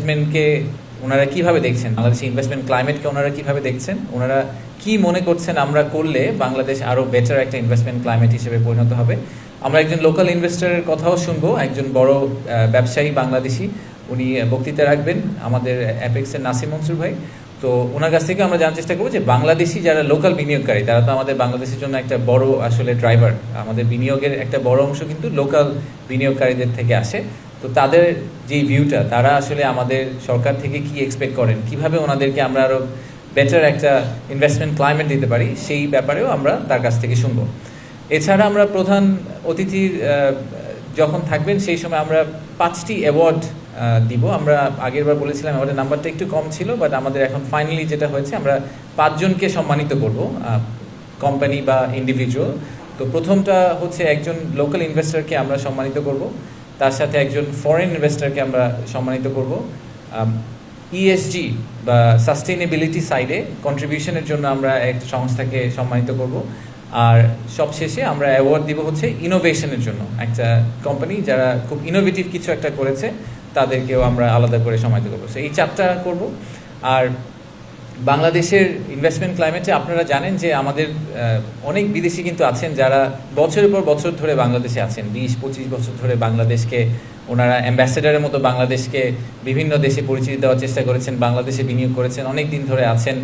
ইনভেস্টমেন্টকে ওনারা কীভাবে দেখছেন, বাংলাদেশে ইনভেস্টমেন্ট ক্লাইমেটকে ওনারা কীভাবে দেখছেন, ওনারা কি মনে করছেন আমরা করলে বাংলাদেশ আরও বেটার একটা ইনভেস্টমেন্ট ক্লাইমেট হিসেবে পরিণত হবে। আমরা একজন লোকাল ইনভেস্টরের কথাও শুনবো, একজন বড় ব্যবসায়ী বাংলাদেশি, উনি বক্তৃতা রাখবেন, আমাদের অ্যাপেক্সের নাসিম মনসুর ভাই। তো ওনার কাছ থেকে আমরা জানার চেষ্টা করবো যে বাংলাদেশি যারা লোকাল বিনিয়োগকারী, তারা তো আমাদের বাংলাদেশের জন্য একটা বড় আসলে ড্রাইভার, আমাদের বিনিয়োগের একটা বড় অংশ কিন্তু লোকাল বিনিয়োগকারীদের থেকে আসে। তো তাদের যে ভিউটা, তারা আসলে আমাদের সরকার থেকে কি এক্সপেক্ট করেন, কিভাবে ওনাদেরকে আমরা আরও বেটার একটা ইনভেস্টমেন্ট ক্লাইমেট দিতে পারি, সেই ব্যাপারেও আমরা তার কাছ থেকে শুনবো। এছাড়া আমরা প্রধান অতিথি যখন থাকবেন সেই সময় আমরা 5টি অ্যাওয়ার্ড দিব। আমরা আগেরবার বলেছিলাম আমাদের নাম্বারটা একটু কম ছিল, বাট আমাদের এখন ফাইনালি যেটা হয়েছে, আমরা 5 জনকে সম্মানিত করব, কোম্পানি বা ইন্ডিভিজুয়াল। তো প্রথমটা হচ্ছে একজন লোকাল ইনভেস্টরকে আমরা সম্মানিত করব, তার সাথে একজন ফরেন ইনভেস্টরকে আমরা সম্মানিত করব। ইএসজি বা সাস্টেইনেবিলিটি সাইডে কন্ট্রিবিউশনের জন্য আমরা এক সংস্থাকে সম্মানিত করব। আর সবশেষে আমরা অ্যাওয়ার্ড দিব হচ্ছে ইনোভেশনের জন্য, একটা কোম্পানি যারা খুব ইনোভেটিভ কিছু একটা করেছে তাদেরকেও আমরা আলাদা করে সম্মানিত করবো। এই 4টা করব। আর বাংলাদেশের ইনভেস্টমেন্ট ক্লাইমেটে আপনারা জানেন যে আমাদের অনেক বিদেশি কিন্তু আছেন যারা বছরের পর বছর ধরে বাংলাদেশে আছেন, 20-25 বছর ধরে বাংলাদেশকে ওনারা অ্যাম্বাসেডারের মতো বাংলাদেশকে বিভিন্ন দেশে পরিচিতি দেওয়ার চেষ্টা করেছেন, বাংলাদেশে বিনিয়োগ করেছেন, অনেক দিন ধরে আছেন,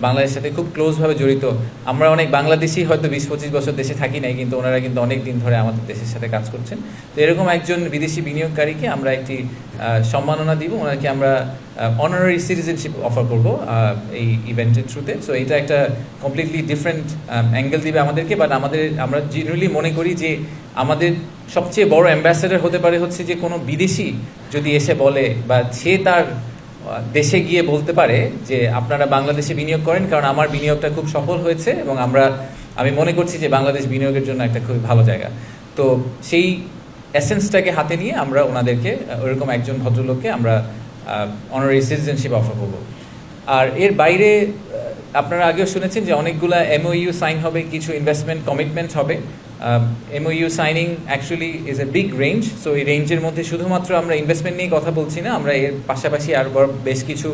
বাংলাদেশের সাথে খুব ক্লোজভাবে জড়িত। আমরা অনেক বাংলাদেশি হয়তো 20-25 বছর দেশে থাকি নাই, কিন্তু ওনারা কিন্তু অনেক দিন ধরে আমাদের দেশের সাথে কাজ করছেন। তো এরকম একজন বিদেশি বিনিয়োগকারীকে আমরা একটি সম্মাননা দিব, ওনাকে আমরা অনারারি সিটিজেনশিপ অফার করব এই ইভেন্টের থ্রুতে। সো এটা একটা কমপ্লিটলি ডিফারেন্ট অ্যাঙ্গেল দিবে আমাদেরকে, বাট আমরা জেনারেলি মনে করি যে আমাদের সবচেয়ে বড় অ্যাম্বাসেডার হতে পারে হচ্ছে যে কোনো বিদেশি যদি এসে বলে বা সে তার দেশে গিয়ে বলতে পারে যে আপনারা বাংলাদেশে বিনিয়োগ করেন, কারণ আমার বিনিয়োগটা খুব সফল হয়েছে এবং আমি মনে করছি যে বাংলাদেশ বিনিয়োগের জন্য একটা খুবই ভালো জায়গা। তো সেই এসেন্সটাকে হাতে নিয়ে আমরা ওনাদেরকে, ওরকম একজন ভদ্রলোককে আমরা অনারারি সিটিজেনশিপ অফার করব। আর এর বাইরে আপনারা আগেও শুনেছেন যে অনেকগুলা এমওইউ সাইন হবে, কিছু ইনভেস্টমেন্ট কমিটমেন্ট হবে। MOU signing actually is a big range. So এই রেঞ্জের মধ্যে শুধুমাত্র আমরা ইনভেস্টমেন্ট নিয়ে কথা বলছি না, আমরা এর পাশাপাশি আর বেশ কিছু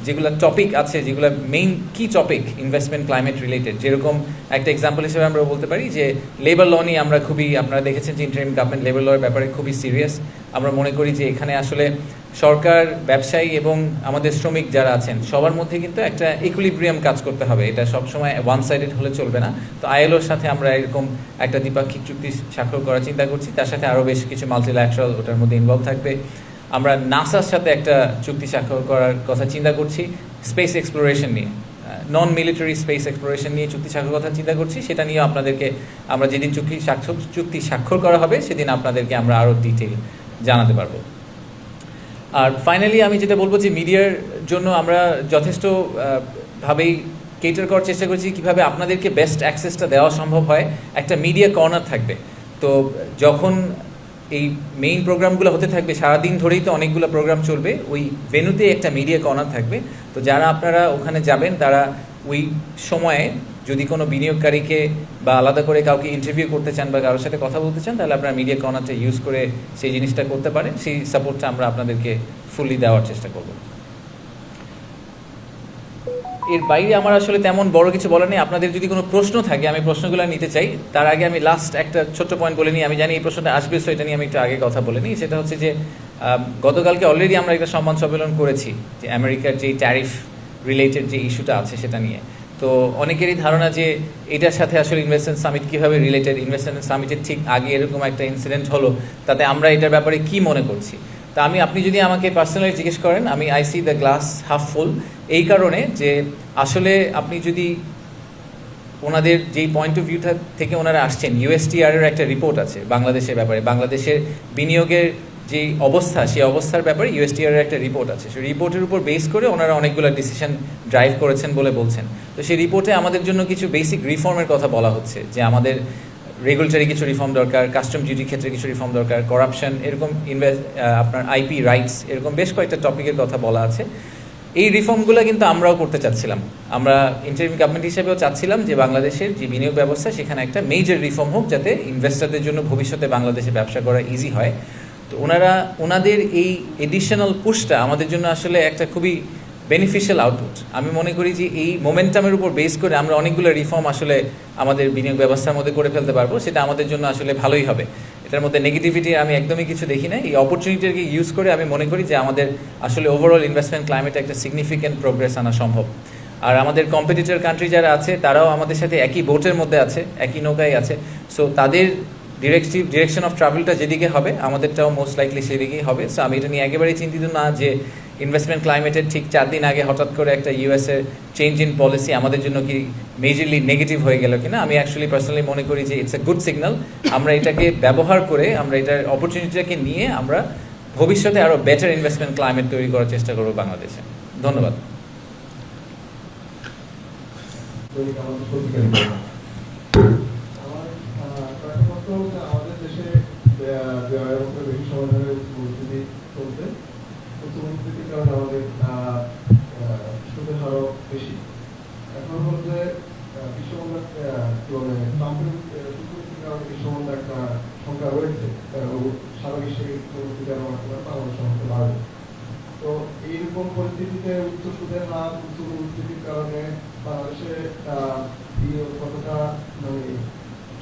যেগুলো টপিক আছে, যেগুলো মেইন কি টপিক ইনভেস্টমেন্ট ক্লাইমেট রিলেটেড, যেরকম একটা এক্সাম্পল হিসেবে আমরা বলতে পারি যে লেবার ল নিয়ে আমরা আপনারা দেখেছেন যে ইন্টারিম গভর্নমেন্ট লেবার লর ব্যাপারে খুবই সিরিয়াস। আমরা মনে করি যে এখানে আসলে সরকার, ব্যবসায়ী এবং আমাদের শ্রমিক যারা আছেন সবার মধ্যে কিন্তু একটা ইকুইলিব্রিয়াম কাজ করতে হবে, এটা সবসময় ওয়ান সাইডেড হলে চলবে না। তো আইএলওর সাথে আমরা এরকম একটা দ্বিপাক্ষিক চুক্তি স্বাক্ষর করার চিন্তা করছি, তার সাথে আরও বেশ কিছু মাল্টিল্যাটারাল ওটার মধ্যে ইনভলভ থাকবে। আমরা নাসার সাথে একটা চুক্তি স্বাক্ষর করার কথা চিন্তা করছি স্পেস এক্সপ্লোরেশন নিয়ে, নন মিলিটারি স্পেস এক্সপ্লোরেশন নিয়ে চুক্তি স্বাক্ষর কথা চিন্তা করছি। সেটা নিয়ে আপনাদেরকে আমরা যেদিন চুক্তি স্বাক্ষর করা হবে সেদিন আপনাদেরকে আমরা আরও ডিটেইল জানাতে পারবো। আর ফাইনালি আমি যেটা বলবো যে মিডিয়ার জন্য আমরা যথেষ্ট ভাবেই কেটার করার চেষ্টা করছি কীভাবে আপনাদেরকে বেস্ট অ্যাক্সেসটা দেওয়া সম্ভব হয়। একটা মিডিয়া কর্নার থাকবে, তো যখন এই মেইন প্রোগ্রামগুলো হতে থাকবে সারাদিন ধরেই তো অনেকগুলো প্রোগ্রাম চলবে, ওই ভেন্যুতে একটা মিডিয়া কর্নার থাকবে। তো যারা আপনারা ওখানে যাবেন তারা ওই সময়ে যদি কোনো বিনিয়োগকারীকে বা আলাদা করে কাউকে ইন্টারভিউ করতে চান বা কারোর সাথে কথা বলতে চান, তাহলে আপনারা মিডিয়া কর্নারটা ইউজ করে সেই জিনিসটা করতে পারেন। সেই সাপোর্টটা আমরা আপনাদেরকে ফুললি দেওয়ার চেষ্টা করব। এর বাইরে আমার আসলে তেমন বড় কিছু বলার নেই। আপনাদের যদি কোনো প্রশ্ন থাকে আমি প্রশ্নগুলো নিতে চাই। তার আগে আমি লাস্ট একটা ছোট্ট পয়েন্ট বলে নিই। আমি জানি এই প্রশ্নটা আসবে, সো এটা নিয়ে আমি একটু আগে কথা বলে নিই। সেটা হচ্ছে যে গতকালকে অলরেডি আমরা একটা সম্মান সম্মেলন করেছি যে আমেরিকার যেই ট্যারিফ রিলেটেড যে ইস্যুটা আছে সেটা নিয়ে। তো অনেকেরই ধারণা যে এটার সাথে আসলে ইনভেস্টমেন্ট সামিট কীভাবে রিলেটেড, ইনভেস্টমেন্ট সামিটের ঠিক আগে এরকম একটা ইনসিডেন্ট হলো, তাতে আমরা এটার ব্যাপারে কি মনে করছি। তা আপনি যদি আমাকে পার্সোনালি জিজ্ঞেস করেন, আমি I C the glass half ফুল, এই কারণে যে আসলে আপনি যদি ওনাদের যেই পয়েন্ট অফ ভিউটা থেকে ওনারা আসছেন, USTR এর একটা রিপোর্ট আছে বাংলাদেশের ব্যাপারে, বাংলাদেশের বিনিয়োগের যে অবস্থা, সেই অবস্থার ব্যাপারে USTR এর একটা রিপোর্ট আছে। সেই রিপোর্টের উপর বেস করে ওনারা অনেকগুলো ডিসিশন ড্রাইভ করেছেন বলে বলছেন। তো সেই রিপোর্টে আমাদের জন্য কিছু বেসিক রিফর্মের কথা বলা হচ্ছে, যে আমাদের রেগুলেটরি কিছু রিফর্ম দরকার, কাস্টম ডিউটির ক্ষেত্রে কিছু রিফর্ম দরকার, করাপশন, এরকম আপনার IP রাইটস, এরকম বেশ কয়েকটা টপিকের কথা বলা আছে। এই রিফর্মগুলো কিন্তু আমরাও করতে চাচ্ছিলাম। আমরা ইন্টারিম গভর্নমেন্ট হিসেবেও চাচ্ছিলাম যে বাংলাদেশের যে বিনিয়োগ ব্যবস্থা সেখানে একটা মেজর রিফর্ম হোক, যাতে ইনভেস্টরদের জন্য ভবিষ্যতে বাংলাদেশে ব্যবসা করা ইজি হয়। তো ওনাদের এই এডিশনাল পুশটা আমাদের জন্য আসলে একটা খুবই বেনিফিশিয়াল আউটপুট। আমি মনে করি যে এই মোমেন্টামের উপর বেস করে আমরা অনেকগুলো রিফর্ম আসলে আমাদের বিনিয়োগ ব্যবস্থার মধ্যে করে ফেলতে পারবো, সেটা আমাদের জন্য আসলে ভালোই হবে। এটার মধ্যে নেগেটিভিটি আমি একদমই কিছু দেখি না। এই অপরচুনিটিকে ইউজ করে আমি মনে করি যে আমাদের আসলে ওভারঅল ইনভেস্টমেন্ট ক্লাইমেটে একটা সিগনিফিক্যান্ট প্রোগ্রেস আনা সম্ভব। আর আমাদের কম্পিটিটর কান্ট্রি যারা আছে তারাও আমাদের সাথে একই বোটের মধ্যে আছে, একই নৌকায় আছে। সো তাদের ডিরেকশন অফ ট্রাভেলটা যেদিকে হবে আমাদেরটাও মোস্ট লাইকলি সেদিকেই হবে। সো আমি এটা নিয়ে একেবারেই চিন্তিত না যে ইনভেস্টমেন্ট ক্লাইমেটের ঠিক 4 দিন আগে হঠাৎ করে একটা ইউএসের চেঞ্জ ইন পলিসি আমাদের জন্য কি মেজরলি নেগেটিভ হয়ে গেল কিনা। আমি অ্যাকচুয়ালি পার্সোনালি মনে করি যে ইটস এ গুড সিগন্যাল। আমরা এটাকে ব্যবহার করে, আমরা এটার অপরচুনিটিটাকে নিয়ে আমরা ভবিষ্যতে আরও বেটার ইনভেস্টমেন্ট ক্লাইমেট তৈরি করার চেষ্টা করবো বাংলাদেশে। ধন্যবাদ। আমাদের দেশে বেশি সময় ধরে পরিস্থিতি চলছে, পরিস্থিতির কারণে আমাদের সুদের হারও বেশি। এখন বলতে বিশ্বমন্দার ট্রাম্পের কারণে বিশ্বমন্দা একটা সংখ্যা রয়েছে, সারা বিশ্বে বাংলাদেশের মধ্যে বাড়বে। তো এইরকম পরিস্থিতিতে উচ্চ সুদের হার, উচ্চ পরিস্থিতির কারণে বাংলাদেশে কতটা মানে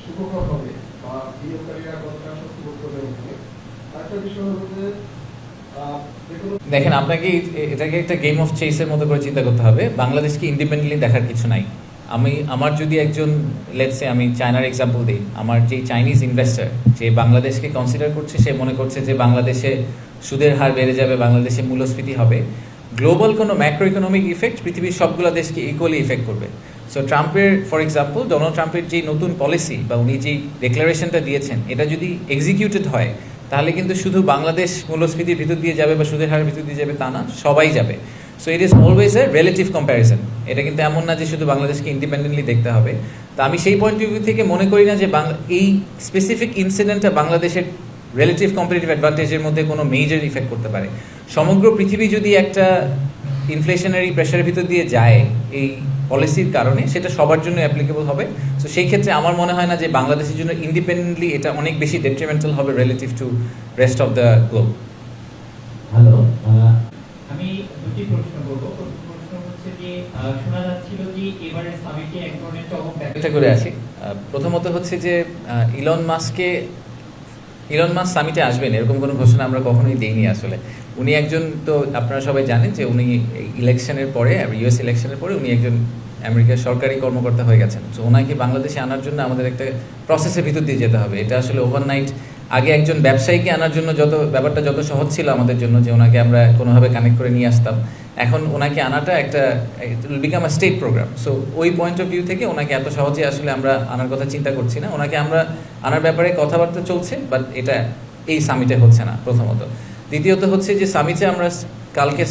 সুখকর হবে বা বিনিয়োগকারীরা কতটা শক্তি বোধ করবে। আরেকটা বিষয় হলো যে দেখেন, আপনাকে এটাকে একটা গেম অফ চেসের মতো করে চিন্তা করতে হবে। বাংলাদেশকে ইন্ডিপেন্ডেন্টলি দেখার কিছু নাই। আমার যদি একজন লেটসে আমি চায়নার এক্সাম্পল দিই, আমার যে চাইনিজ ইনভেস্টার যে বাংলাদেশকে কনসিডার করছে, সে মনে করছে যে বাংলাদেশে সুদের হার বেড়ে যাবে, বাংলাদেশে মূল্যস্ফীতি হবে। গ্লোবাল কোনো ম্যাক্রো ইকোনমিক ইফেক্ট পৃথিবীর সবগুলো দেশকে ইকুয়ালি ইফেক্ট করবে। সো ট্রাম্পের, ফর এক্সাম্পল ডোনাল্ড ট্রাম্পের যে নতুন পলিসি বা উনি যেই ডিক্লারেশনটা দিয়েছেন, এটা যদি এক্সিকিউটেড হয় তাহলে কিন্তু শুধু বাংলাদেশ মূল্যস্ফীতির ভিতর দিয়ে যাবে বা সুদের হারের ভিতর দিয়ে যাবে তা না, সবাই যাবে। So it is always a relative comparison. এটা কিন্তু এমন না যে শুধু বাংলাদেশকে ইন্ডিপেন্ডেন্টলি দেখতে হবে। তো আমি সেই পয়েন্ট অফ ভিউ থেকে মনে করি না যে এই স্পেসিফিক ইনসিডেন্টটা বাংলাদেশের রিলেটিভ কম্পিটিটিভ অ্যাডভান্টেজের মধ্যে কোনো মেজর ইফেক্ট করতে পারে। সমগ্র পৃথিবী যদি একটা ইনফ্লেশনারি প্রেশারের ভিতর দিয়ে যায় এই পলিসির কারণে, সেটা সবার জন্য অ্যাপ্লিকেবল হবে। সো সেই ক্ষেত্রে আমার মনে হয় না যে বাংলাদেশের জন্য ইন্ডিপেন্ডেন্টলি এটা অনেক বেশি ডেট্রিমেন্টাল হবে relative to rest of the globe. Hello, আমি দুটি প্রশ্ন করব। প্রথম প্রশ্ন হচ্ছে যে শোনা যাচ্ছিল যে এবারে সামিটে এক ধরনের চমক একটা করে আসি। প্রথমত হচ্ছে যে ইলন মাস্ক সামিটে আসবেন এরকম কোনো ঘোষণা আমরা কখনোই দেইনি। আসলে উনি একজন, তো আপনারা সবাই জানেন যে উনি ইলেকশনের পরে, ইউএস ইলেকশনের পরে উনি একজন আমেরিকার সরকারি কর্মকর্তা হয়ে গেছেন। তো ওনাকে বাংলাদেশে আনার জন্য আমাদের একটা প্রসেসের ভিতর দিয়ে যেতে হবে। এটা আসলে ওভারনাইট, আগে একজন ব্যবসায়ীকে আনার জন্য ব্যাপারটা যত সহজ ছিল আমাদের জন্য যে ওনাকে আমরা কোনোভাবে কানেক্ট করে নিয়ে আসতাম, এখন ওনাকে আনাটা একটা become a state program. So ওই পয়েন্ট অফ ভিউ থেকে ওনাকে এত সহজে আসলে আমরা আনার কথা চিন্তা করছি না। ওনাকে আমরা আনার ব্যাপারে কথাবার্তা চলছে, বাট এটা এই সামিটে হচ্ছে না প্রথমত। দ্বিতীয়ত হচ্ছে যে সামিটে আমরা কালকে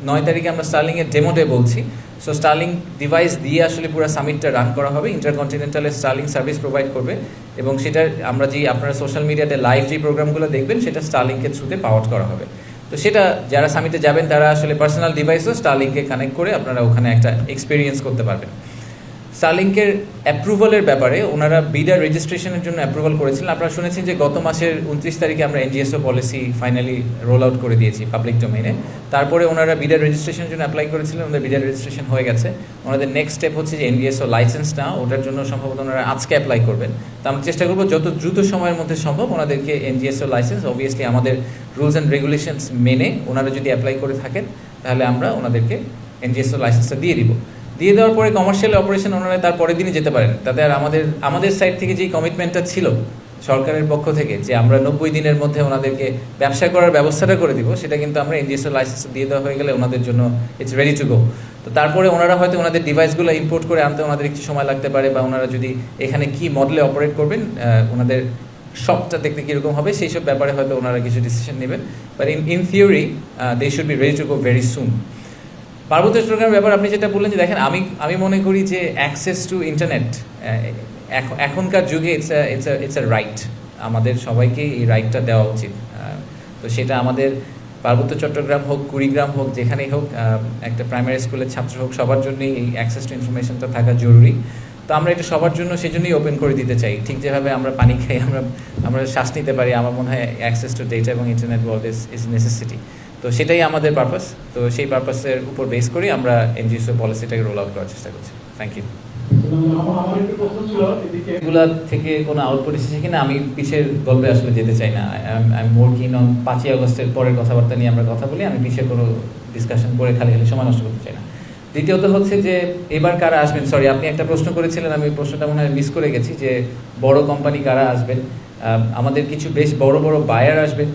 9 তারিখে আমরা স্টার্লিংয়ের ডেমো ডে বলছি। সো স্টার্লিং ডিভাইস দিয়ে আসলে পুরো সামিটটা রান করা হবে। ইন্টারকন্টিনেন্টালে স্টার্লিং সার্ভিস প্রোভাইড করবে এবং সেটা আমরা আপনারা সোশ্যাল মিডিয়াতে লাইভ যে প্রোগ্রামগুলো দেখবেন সেটা স্টার্লিংকের থ্রুতে পাওয়ার করা হবে। তো সেটা যারা সামিটে যাবেন তারা আসলে পার্সোনাল ডিভাইসও স্টার্লিংকে কানেক্ট করে আপনারা ওখানে একটা এক্সপিরিয়েন্স করতে পারবেন। স্টারলিংকের অ্যাপ্রুভালের ব্যাপারে ওনারা বিডার রেজিস্ট্রেশনের জন্য অ্যাপ্রুভাল করেছিলেন। আপনারা শুনেছেন যে গত মাসের 29 তারিখে আমরা এনজিএসও পলিসি ফাইনালি রোল আউট করে দিয়েছি পাবলিক ডোমেইনে। তারপরে ওনারা বিডার রেজিস্ট্রেশনের জন্য অ্যাপ্লাই করেছিলেন, ওনাদের বিডার রেজিস্ট্রেশন হয়ে গেছে। ওনাদের নেক্সট স্টেপ হচ্ছে যে এনজিএসও লাইসেন্স না, ওটার জন্য সম্ভবত ওনারা আজকে অ্যাপ্লাই করবেন। তো আমরা চেষ্টা করবো যত দ্রুত সময়ের মধ্যে সম্ভব ওনাদেরকে এনজিএসও লাইসেন্স, অবভিয়াসলি আমাদের রুলস অ্যান্ড রেগুলেশনস মেনে ওনারা যদি অ্যাপ্লাই করে থাকেন তাহলে আমরা ওনাদেরকে এনজিএসও লাইসেন্সটা দিয়ে দিব। দিয়ে দেওয়ার পরে কমার্শিয়াল অপারেশন ওনারা তার পরের দিনই যেতে পারেন। তাতে আর আমাদের সাইড থেকে যেই কমিটমেন্টটা ছিল সরকারের পক্ষ থেকে যে আমরা 90 দিনের মধ্যে ওনাদেরকে ব্যবসা করার ব্যবস্থাটা করে দিব, সেটা কিন্তু আমরা এনজিএসও লাইসেন্স দিয়ে দেওয়া হয়ে গেলে ওনাদের জন্য ইটস রেডি টু গো। তো তারপরে ওনারা হয়তো ওনাদের ডিভাইসগুলো ইম্পোর্ট করে আনতে ওনাদের একটু সময় লাগতে পারে, বা ওনারা যদি এখানে কি মডেলে অপারেট করবেন, ওনাদের শপটা দেখতে কীরকম হবে সেই সব ব্যাপারে হয়তো ওনারা কিছু ডিসিশন নেবেন। But in theory they should be ready to go very soon. পার্বত্য চট্টগ্রামের ব্যাপার আপনি যেটা বললেন যে দেখেন, আমি মনে করি যে অ্যাক্সেস টু ইন্টারনেট এখনকার যুগে ইটস আ রাইট। আমাদের সবাইকে এই রাইটটা দেওয়া উচিত। তো সেটা আমাদের পার্বত্য চট্টগ্রাম হোক, কুড়িগ্রাম হোক, যেখানেই হোক, একটা প্রাইমারি স্কুলের ছাত্র হোক, সবার জন্যই এই অ্যাক্সেস টু ইনফরমেশনটা থাকা জরুরি। তো আমরা এটা সবার জন্য সেজন্যই ওপেন করে দিতে চাই। ঠিক যেভাবে আমরা পানি খাই, আমরা শ্বাস নিতে পারি, আমার মনে হয় অ্যাক্সেস টু ডেটা এবং ইন্টারনেট ওয়ার্ল্ড ইজ নেসেসিটি। তো সেটাই আমাদের পারপাস। তো সেই পারপাসের উপর বেস করেই আমরা এনজিওসি পলিসিটাকে রোল আউট করার চেষ্টা করছি। Thank you. আমার একটু প্রশ্ন ছিল এদিকে এগুলা থেকে কোনো আউটপুট এসেছে কিনা আমি পিছের গল্পে আসলে যেতে চাই না। আই মোর কিন অন 5ই আগস্টের পরের কথাবার্তা নিয়ে আমরা কথা বলি, আমি পিছের কোনো ডিসকাশন করে খালি সময় নষ্ট করতে চাই না। দ্বিতীয়ত হচ্ছে যে এবার কারা আসবেন, সরি আপনি একটা প্রশ্ন করেছিলেন, আমি প্রশ্নটা মনে হয় মিস করে গেছি, যে বড় কোম্পানি কারা আসবেন। আমাদের কিছু বেশ বড় বড় বায়ার আসবেন।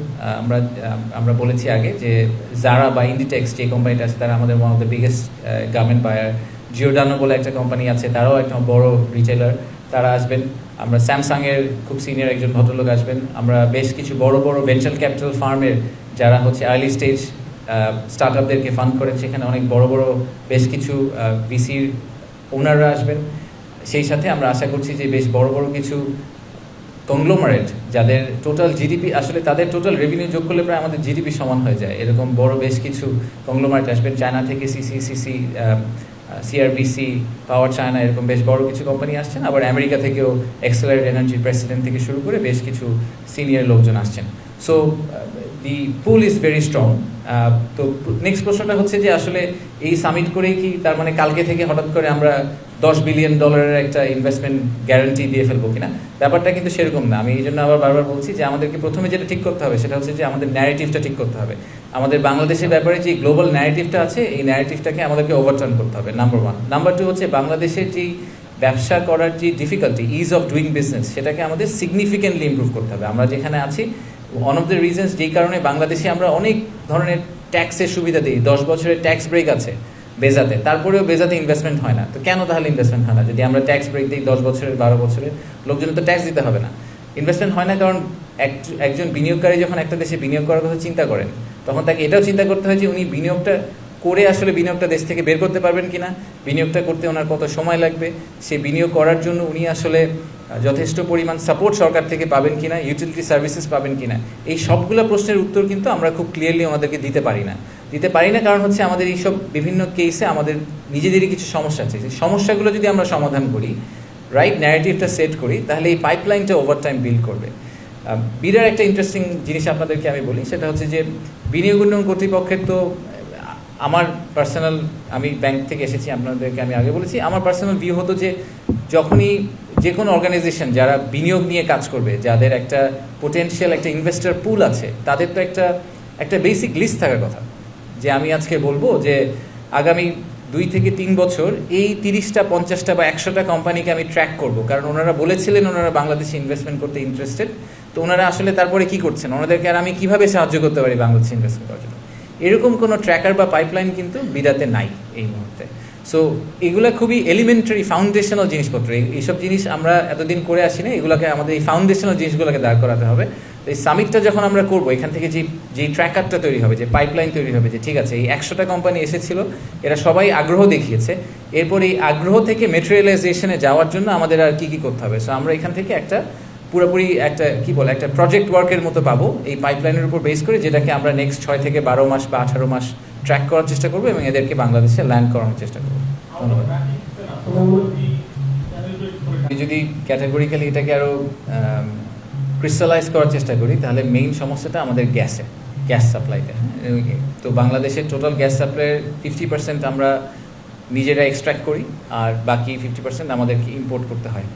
আমরা বলেছি আগে যে জারা বা ইন্ডিটেক্স যে কোম্পানিটা আছে তারা আমাদের one of the biggest garment buyer. Giordano বলে একটা কোম্পানি আছে, তারাও একটা বড় রিটেলার, তারা আসবেন। আমরা স্যামসাংয়ের খুব সিনিয়র একজন ভদ্রলোক আসবেন। আমরা বেশ কিছু বড় বড় ভেঞ্চার ক্যাপিটাল ফার্মের যারা হচ্ছে আর্লি স্টেজ স্টার্ট আপদেরকে ফান্ড করেন, সেখানে অনেক বড় বড় বেশ কিছু ভিসির ওনাররা আসবেন। সেই সাথে আমরা আশা করছি যে বেশ বড় বড় কিছু কংগ্লোমারেট যাদের টোটাল জিডিপি, আসলে তাদের টোটাল রেভিনিউ যোগ করলে প্রায় আমাদের জিডিপি সমান হয়ে যায়, এরকম বড় বেশ কিছু কংগ্লোমারেট আসবেন। চায়না থেকে সিসি, সিআরবিসি, পাওয়ার চায়না, এরকম বেশ বড় কিছু কোম্পানি আসছেন। আবার আমেরিকা থেকেও এক্সেলারেট এনার্জির প্রেসিডেন্ট থেকে শুরু করে বেশ কিছু সিনিয়র লোকজন আসছেন। So the pool is very strong. তো নেক্সট প্রশ্নটা হচ্ছে যে আসলে এই সামিট করেই কি তার মানে কালকে থেকে হঠাৎ করে আমরা $10 বিলিয়ন একটা ইনভেস্টমেন্ট গ্যারান্টি দিয়ে ফেলবো কিনা? ব্যাপারটা কিন্তু সেরকম না। আমি এই জন্য আবার বারবার বলছি যে আমাদেরকে প্রথমে যেটা ঠিক করতে হবে সেটা হচ্ছে যে আমাদের ন্যারেটিভটা ঠিক করতে হবে। আমাদের বাংলাদেশের ব্যাপারে যে গ্লোবাল ন্যারেটিভটা আছে, এই ন্যারেটিভটাকে আমাদেরকে ওভারটার্ন করতে হবে, নাম্বার 1। নাম্বার 2 হচ্ছে বাংলাদেশের যেই ব্যবসা করার যে difficulty, is of doing business, সেটাকে আমাদের সিগনিফিকেন্টলি ইমপ্রুভ করতে হবে। আমরা যেখানে আছি, ওয়ান অফ দ্য রিজনস যেই কারণে বাংলাদেশে আমরা অনেক ধরনের ট্যাক্সের সুবিধা দিই, 10 বছরের ট্যাক্স ব্রেক আছে বেজাতে, তারপরেও বেজাতে ইনভেস্টমেন্ট হয় না। তো কেন তাহলে ইনভেস্টমেন্ট হয় না? যদি আমরা ট্যাক্স ব্রেক দিই 10 বছরের 12 বছরের, লোকজনের তো ট্যাক্স দিতে হবে না। ইনভেস্টমেন্ট হয় না কারণ একজন বিনিয়োগকারী যখন একটা দেশে বিনিয়োগ করার কথা চিন্তা করেন, তখন তাকে এটাও চিন্তা করতে হয় যে উনি বিনিয়োগটা করে আসলে বিনিয়োগটা দেশ থেকে বের করতে পারবেন কিনা, বিনিয়োগটা করতে ওনার কত সময় লাগবে, সেই বিনিয়োগ করার জন্য উনি আসলে যথেষ্ট পরিমাণ সাপোর্ট সরকার থেকে পাবেন কিনা, ইউটিলিটি সার্ভিসেস পাবেন কিনা, এই সবগুলো প্রশ্নের উত্তর কিন্তু আমরা খুব ক্লিয়ারলি আমাদেরকে দিতে পারি না। কারণ হচ্ছে আমাদের এইসব বিভিন্ন কেসে আমাদের নিজেদেরই কিছু সমস্যা আছে। সেই সমস্যাগুলো যদি আমরা সমাধান করি, রাইট ন্যারেটিভটা সেট করি, তাহলে এই পাইপলাইনটা ওভারটাইম বিল্ড করবে। বিরাট একটা ইন্টারেস্টিং জিনিস আপনাদেরকে আমি বলি, সেটা হচ্ছে যে বিনিয়োগ উন্নয়ন কর্তৃপক্ষের তো আমার পার্সোনাল, আমি ব্যাংক থেকে এসেছি, আপনাদেরকে আমি আগে বলেছি, আমার পার্সোনাল ভিউ হতো যে যখনই যে কোনো অর্গানাইজেশন যারা বিনিয়োগ নিয়ে কাজ করবে, যাদের একটা পোটেনশিয়াল একটা ইনভেস্টর পুল আছে, তাদের তো একটা বেসিক লিস্ট থাকার কথা, যে আমি আজকে বলবো যে আগামী 2 থেকে 3 বছর এই 30টা 50টা বা 100টা কোম্পানিকে আমি ট্র্যাক করব, কারণ ওনারা বলেছিলেন ওনারা বাংলাদেশে ইনভেস্টমেন্ট করতে ইন্টারেস্টেড। তো ওনারা আসলে তারপরে কি করছেন, ওনাদেরকে আর আমি কিভাবে সাহায্য করতে পারি বাংলাদেশে ইনভেস্টমেন্ট করার জন্য, এরকম কোনো ট্র্যাকার বা পাইপলাইন কিন্তু বিরাতে নাই এই মুহূর্তে। সো এগুলো খুবই এলিমেন্টারি ফাউন্ডেশনাল জিনিসপত্র, এইসব জিনিস আমরা এতদিন করে আসি না, এগুলোকে আমাদের এই ফাউন্ডেশনাল জিনিসগুলোকে দাঁড় করাতে হবে। তো এই সামিটটা যখন আমরা করবো, এখান থেকে যেই ট্র্যাকারটা তৈরি হবে, যে পাইপলাইন তৈরি হবে, যে ঠিক আছে এই 100টা কোম্পানি এসেছিল, এরা সবাই আগ্রহ দেখিয়েছে, এরপর এই আগ্রহ থেকে মেটেরিয়ালাইজেশনে যাওয়ার জন্য আমাদের আর কি করতে হবে। সো আমরা এখান থেকে একটা পুরোপুরি একটা একটা প্রজেক্ট ওয়ার্কের মতো পাবো এই পাইপলাইনের উপর বেস করে, যেটাকে আমরা নেক্সট 6 থেকে 12 মাস বা 18 মাস ট্র্যাক করার চেষ্টা করবো এবং এদেরকে বাংলাদেশে ল্যান্ড করানোর চেষ্টা করবো। ধন্যবাদ। আমি যদি ক্যাটাগরিক্যালি এটাকে আরও ক্রিস্টালাইজ করার চেষ্টা করি, তাহলে মেইন সমস্যাটা আমাদের গ্যাস সাপ্লাইতে। তো বাংলাদেশের টোটাল গ্যাস সাপ্লাইয়ের 50% আমরা নিজেরা এক্সট্র্যাক্ট করি, আর বাকি 50% আমাদেরকে ইম্পোর্ট করতে হয়।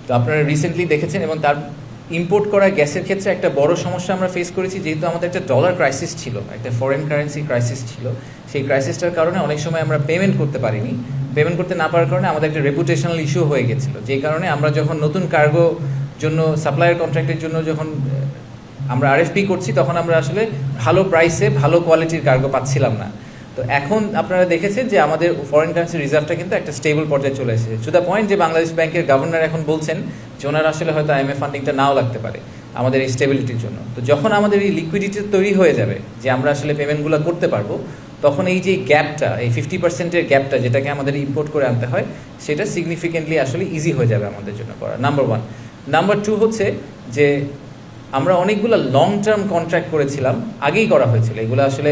তো আপনারা রিসেন্টলি দেখেছেন, এবং তার ইম্পোর্ট করা গ্যাসের ক্ষেত্রে একটা বড় সমস্যা আমরা ফেস করেছি, যেহেতু আমাদের একটা ডলার ক্রাইসিস ছিল, একটা ফরেন কারেন্সি ক্রাইসিস ছিল। সেই ক্রাইসিসটার কারণে অনেক সময় আমরা পেমেন্ট করতে পারিনি। পেমেন্ট করতে না পারার কারণে আমাদের একটা রেপুটেশনাল ইস্যু হয়ে গেছিলো, যেই কারণে আমরা যখন নতুন কার্গো জন্য সাপ্লায়ার কন্ট্রাক্টের জন্য যখন আমরা আরএফপি করছি, তখন আমরা আসলে ভালো প্রাইসে ভালো কোয়ালিটির কার্গো পাচ্ছিলাম না। তো এখন আপনারা দেখেছেন যে আমাদের ফরেন কারেন্সি রিজার্ভটা কিন্তু একটা স্টেবল পর্যায়ে চলে এসেছে, টু দ্য পয়েন্ট যে বাংলাদেশ ব্যাংকের গভর্নর এখন বলছেন যে ওনারা আসলে হয়তো আইএমএফ ফান্ডিংটা নাও লাগতে পারে আমাদের এই স্টেবিলিটির জন্য। তো যখন আমাদের এই লিকুইডিটি তৈরি হয়ে যাবে, যে আমরা আসলে পেমেন্টগুলো করতে পারবো, তখন এই যে গ্যাপটা, এই 50%-এর গ্যাপটা যেটাকে আমাদের ইম্পোর্ট করে আনতে হয়, সেটা সিগনিফিকেন্টলি আসলে ইজি হয়ে যাবে আমাদের জন্য করা, নাম্বার 1। নাম্বার 2 হচ্ছে যে আমরা অনেকগুলো লং টার্ম কন্ট্রাক্ট করেছিলাম, আগেই করা হয়েছিল এগুলো, আসলে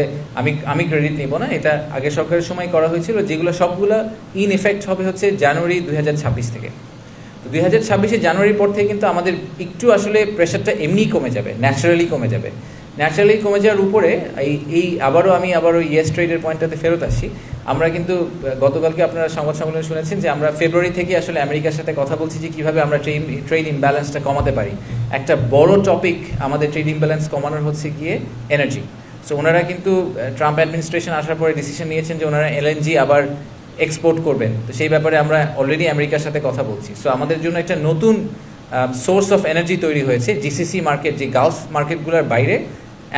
আমি ক্রেডিট নিব না, এটা আগে সরকারের সময় করা হয়েছিল, যেগুলো সবগুলো ইন এফেক্ট হবে হচ্ছে জানুয়ারি 2026 থেকে। তো 2026 জানুয়ারির পর থেকে কিন্তু আমাদের একটু আসলে প্রেশারটা এমনিই কমে যাবে, ন্যাচারালি কমে যাবে। ন্যাচারালি কমে যাওয়ার উপরে আবারও ইয়েস ট্রেডের পয়েন্টটাতে ফেরত আসি। আমরা কিন্তু গতকালকে আপনারা সংবাদ সম্মেলনে শুনেছেন যে আমরা ফেব্রুয়ারি থেকে আসলে আমেরিকার সাথে কথা বলছি যে কীভাবে আমরা ট্রেড ইমব্যালেন্সটা কমাতে পারি। একটা বড় টপিক আমাদের ট্রেড ইমব্যালেন্স কমানোর হচ্ছে গিয়ে এনার্জি। সো ওনারা কিন্তু ট্রাম্প অ্যাডমিনিস্ট্রেশন আসার পরে ডিসিশন নিয়েছেন যে ওনারা এলএনজি আবার এক্সপোর্ট করবেন। তো সেই ব্যাপারে আমরা অলরেডি আমেরিকার সাথে কথা বলছি। সো আমাদের জন্য একটা নতুন সোর্স অফ এনার্জি তৈরি হয়েছে, জিসিসি মার্কেট, যে গালফ মার্কেটগুলোর বাইরে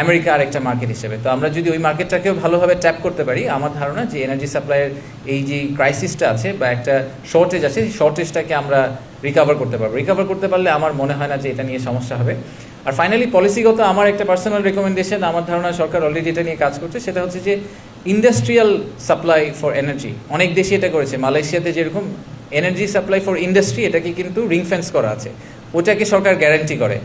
আমেরিকা আরেকটা মার্কেট হিসেবে। তো আমরা যদি ওই মার্কেটটাকেও ভালোভাবে ট্যাপ করতে পারি, আমার ধারণা যে এনার্জি সাপ্লাইয়ের এই যে ক্রাইসিসটা আছে বা একটা শর্টেজ আছে, সেই শর্টেজটাকে আমরা রিকভার করতে পারবো। রিকভার করতে পারলে আমার মনে হয় না যে এটা নিয়ে সমস্যা হবে। আর ফাইনালি পলিসিগত আমার একটা পার্সোনাল রেকমেন্ডেশন, আমার ধারণা সরকার অলরেডি এটা নিয়ে কাজ করছে, সেটা হচ্ছে যে ইন্ডাস্ট্রিয়াল সাপ্লাই ফর এনার্জি। অনেক দেশই এটা করেছে, মালয়েশিয়াতে যেরকম এনার্জি সাপ্লাই ফর ইন্ডাস্ট্রি, এটাকে কিন্তু রিং ফেন্স করা আছে, ওটাকে সরকার গ্যারান্টি করে।